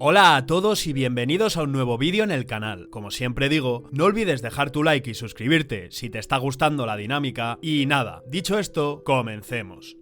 Hola a todos y bienvenidos a un nuevo vídeo en el canal. Como siempre digo, no olvides dejar tu like y suscribirte si te está gustando la dinámica. Y nada, dicho esto, comencemos.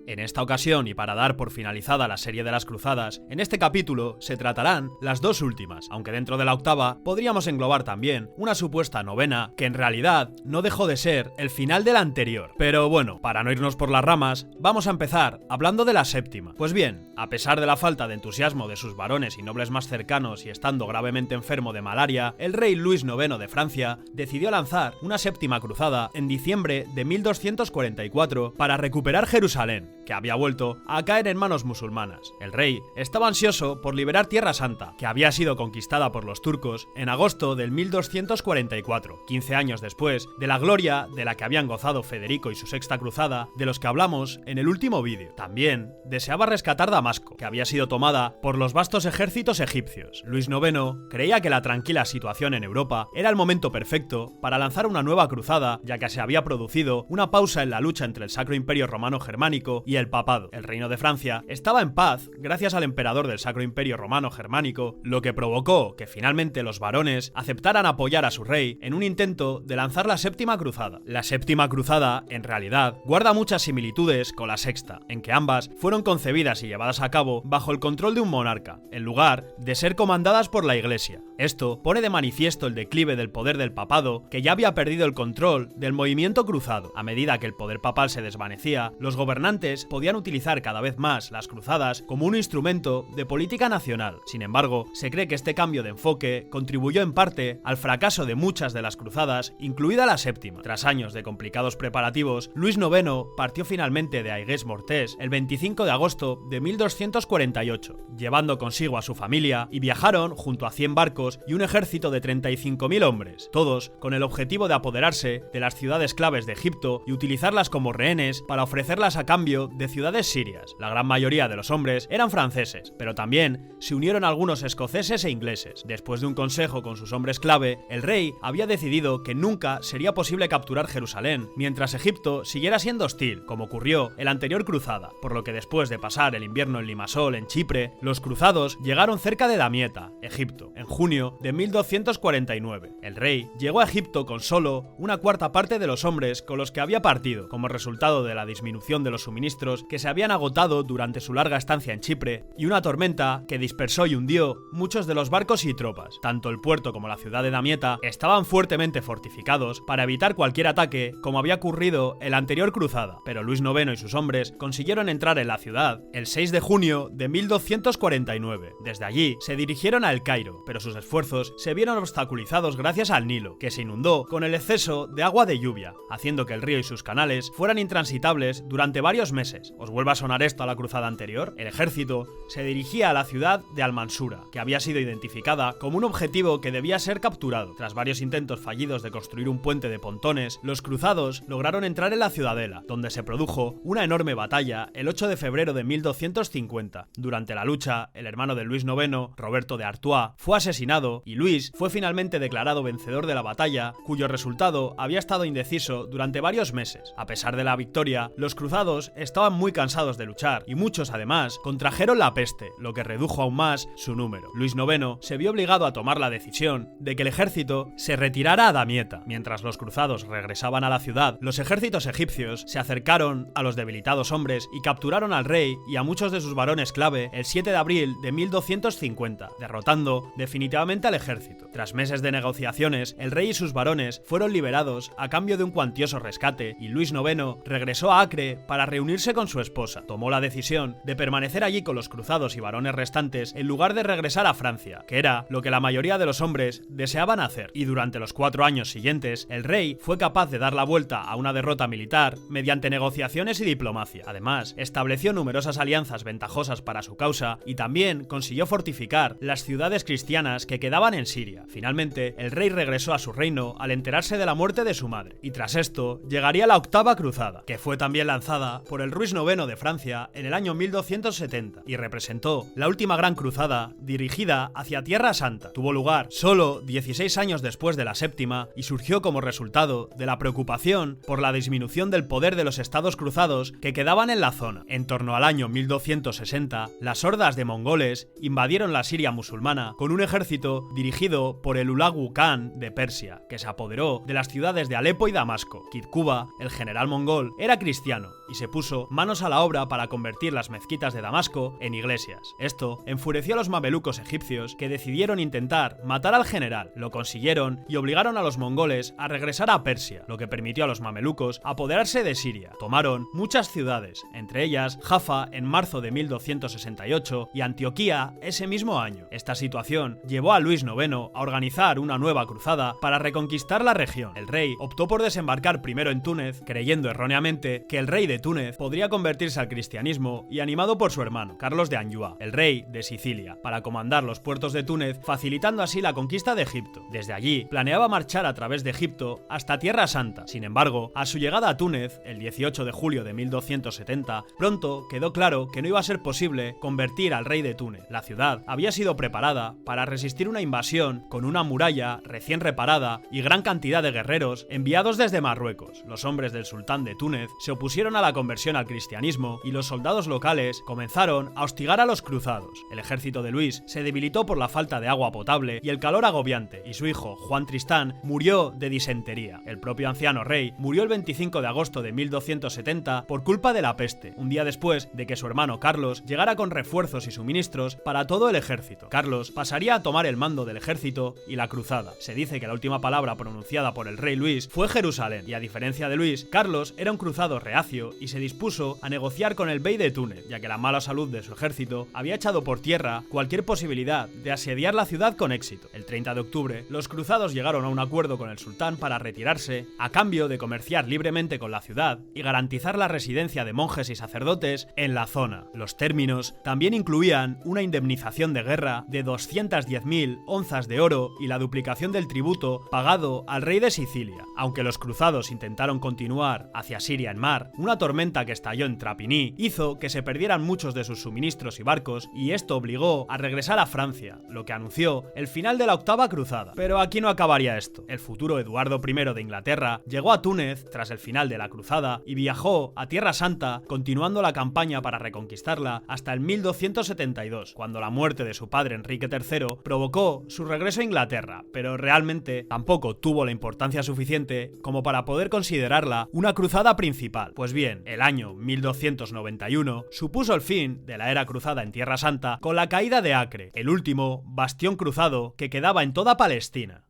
En esta ocasión, y para dar por finalizada la serie de las cruzadas, en este capítulo se tratarán las dos últimas, aunque dentro de la octava podríamos englobar también una supuesta novena, que en realidad no dejó de ser el final de la anterior. Pero bueno, para no irnos por las ramas, vamos a empezar hablando de la séptima. Pues bien, a pesar de la falta de entusiasmo de sus varones y nobles más cercanos y estando gravemente enfermo de malaria, el rey Luis IX de Francia decidió lanzar una séptima cruzada en diciembre de 1244 para recuperar Jerusalén, que había vuelto a caer en manos musulmanas. El rey estaba ansioso por liberar Tierra Santa, que había sido conquistada por los turcos en agosto del 1244, 15 años después de la gloria de la que habían gozado Federico y su sexta cruzada, de los que hablamos en el último vídeo. También deseaba rescatar Damasco, que había sido tomada por los vastos ejércitos egipcios. Luis IX creía que la tranquila situación en Europa era el momento perfecto para lanzar una nueva cruzada, ya que se había producido una pausa en la lucha entre el Sacro Imperio Romano Germánico y el papado. El reino de Francia estaba en paz gracias al emperador del Sacro Imperio Romano Germánico, lo que provocó que finalmente los varones aceptaran apoyar a su rey en un intento de lanzar la séptima cruzada. La séptima cruzada, en realidad, guarda muchas similitudes con la sexta, en que ambas fueron concebidas y llevadas a cabo bajo el control de un monarca, en lugar de ser comandadas por la Iglesia. Esto pone de manifiesto el declive del poder del papado, que ya había perdido el control del movimiento cruzado. A medida que el poder papal se desvanecía, los gobernantes podían utilizar cada vez más las cruzadas como un instrumento de política nacional. Sin embargo, se cree que este cambio de enfoque contribuyó en parte al fracaso de muchas de las cruzadas, incluida la séptima. Tras años de complicados preparativos, Luis IX partió finalmente de Aigues-Mortes el 25 de agosto de 1248, llevando consigo a su familia, y viajaron junto a 100 barcos y un ejército de 35.000 hombres, todos con el objetivo de apoderarse de las ciudades claves de Egipto y utilizarlas como rehenes para ofrecerlas a cambio de ciudades sirias. La gran mayoría de los hombres eran franceses, pero también se unieron algunos escoceses e ingleses. Después de un consejo con sus hombres clave, el rey había decidido que nunca sería posible capturar Jerusalén mientras Egipto siguiera siendo hostil, como ocurrió en la anterior cruzada, por lo que después de pasar el invierno en Limasol, en Chipre, los cruzados llegaron cerca de Damieta, Egipto, en junio de 1249. El rey llegó a Egipto con solo una cuarta parte de los hombres con los que había partido, como resultado de la disminución de los suministros que se habían agotado durante su larga estancia en Chipre, y una tormenta que dispersó y hundió muchos de los barcos y tropas. Tanto el puerto como la ciudad de Damieta estaban fuertemente fortificados para evitar cualquier ataque, como había ocurrido en la anterior cruzada, pero Luis IX y sus hombres consiguieron entrar en la ciudad el 6 de junio de 1249. Desde allí se dirigieron a El Cairo, pero sus esfuerzos se vieron obstaculizados gracias al Nilo, que se inundó con el exceso de agua de lluvia, haciendo que el río y sus canales fueran intransitables durante varios meses. ¿Os vuelve a sonar esto a la cruzada anterior? El ejército se dirigía a la ciudad de Al-Mansura, que había sido identificada como un objetivo que debía ser capturado. Tras varios intentos fallidos de construir un puente de pontones, los cruzados lograron entrar en la ciudadela, donde se produjo una enorme batalla el 8 de febrero de 1250. Durante la lucha, el hermano de Luis IX, Roberto de Artois, fue asesinado y Luis fue finalmente declarado vencedor de la batalla, cuyo resultado había estado indeciso durante varios meses. A pesar de la victoria, los cruzados estaban muy cansados de luchar y muchos además contrajeron la peste, lo que redujo aún más su número. Luis IX se vio obligado a tomar la decisión de que el ejército se retirara a Damieta. Mientras los cruzados regresaban a la ciudad, los ejércitos egipcios se acercaron a los debilitados hombres y capturaron al rey y a muchos de sus varones clave el 7 de abril de 1250, derrotando definitivamente al ejército. Tras meses de negociaciones, el rey y sus varones fueron liberados a cambio de un cuantioso rescate, y Luis IX regresó a Acre para reunirse con su esposa. Tomó la decisión de permanecer allí con los cruzados y varones restantes en lugar de regresar a Francia, que era lo que la mayoría de los hombres deseaban hacer. Y durante los 4 años siguientes, el rey fue capaz de dar la vuelta a una derrota militar mediante negociaciones y diplomacia. Además, estableció numerosas alianzas ventajosas para su causa y también consiguió fortificar las ciudades cristianas que quedaban en Siria. Finalmente, el rey regresó a su reino al enterarse de la muerte de su madre, y tras esto llegaría la octava cruzada, que fue también lanzada por el Luis IX de Francia en el año 1270 y representó la última gran cruzada dirigida hacia Tierra Santa. Tuvo lugar solo 16 años después de la séptima y surgió como resultado de la preocupación por la disminución del poder de los estados cruzados que quedaban en la zona. En torno al año 1260, las hordas de mongoles invadieron la Siria musulmana con un ejército dirigido por el Hulagu Khan de Persia, que se apoderó de las ciudades de Alepo y Damasco. Kid Kuba, el general mongol, era cristiano y se puso manos a la obra para convertir las mezquitas de Damasco en iglesias. Esto enfureció a los mamelucos egipcios, que decidieron intentar matar al general. Lo consiguieron y obligaron a los mongoles a regresar a Persia, lo que permitió a los mamelucos apoderarse de Siria. Tomaron muchas ciudades, entre ellas Jaffa en marzo de 1268 y Antioquía ese mismo año. Esta situación llevó a Luis IX a organizar una nueva cruzada para reconquistar la región. El rey optó por desembarcar primero en Túnez, creyendo erróneamente que el rey de Túnez podría convertirse al cristianismo, y animado por su hermano, Carlos de Anjou, el rey de Sicilia, para comandar los puertos de Túnez, facilitando así la conquista de Egipto. Desde allí, planeaba marchar a través de Egipto hasta Tierra Santa. Sin embargo, a su llegada a Túnez, el 18 de julio de 1270, pronto quedó claro que no iba a ser posible convertir al rey de Túnez. La ciudad había sido preparada para resistir una invasión con una muralla recién reparada y gran cantidad de guerreros enviados desde Marruecos. Los hombres del sultán de Túnez se opusieron a la conversión al cristianismo y los soldados locales comenzaron a hostigar a los cruzados. El ejército de Luis se debilitó por la falta de agua potable y el calor agobiante, y su hijo, Juan Tristán, murió de disentería. El propio anciano rey murió el 25 de agosto de 1270 por culpa de la peste, un día después de que su hermano Carlos llegara con refuerzos y suministros para todo el ejército. Carlos pasaría a tomar el mando del ejército y la cruzada. Se dice que la última palabra pronunciada por el rey Luis fue Jerusalén, y a diferencia de Luis, Carlos era un cruzado reacio y se dispuso a negociar con el bey de Túnez, ya que la mala salud de su ejército había echado por tierra cualquier posibilidad de asediar la ciudad con éxito. El 30 de octubre, los cruzados llegaron a un acuerdo con el sultán para retirarse, a cambio de comerciar libremente con la ciudad y garantizar la residencia de monjes y sacerdotes en la zona. Los términos también incluían una indemnización de guerra de 210.000 onzas de oro y la duplicación del tributo pagado al rey de Sicilia. Aunque los cruzados intentaron continuar hacia Siria en mar, una tormenta que estalló en Trapani hizo que se perdieran muchos de sus suministros y barcos, y esto obligó a regresar a Francia, lo que anunció el final de la octava cruzada. Pero aquí no acabaría esto. El futuro Eduardo I de Inglaterra llegó a Túnez tras el final de la cruzada y viajó a Tierra Santa, continuando la campaña para reconquistarla hasta el 1272, cuando la muerte de su padre Enrique III provocó su regreso a Inglaterra, pero realmente tampoco tuvo la importancia suficiente como para poder considerarla una cruzada principal. Pues bien, el año 1291 supuso el fin de la era cruzada en Tierra Santa con la caída de Acre, el último bastión cruzado que quedaba en toda Palestina.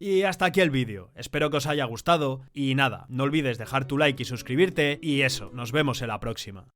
Y hasta aquí el vídeo, espero que os haya gustado y nada, no olvides dejar tu like y suscribirte y eso, nos vemos en la próxima.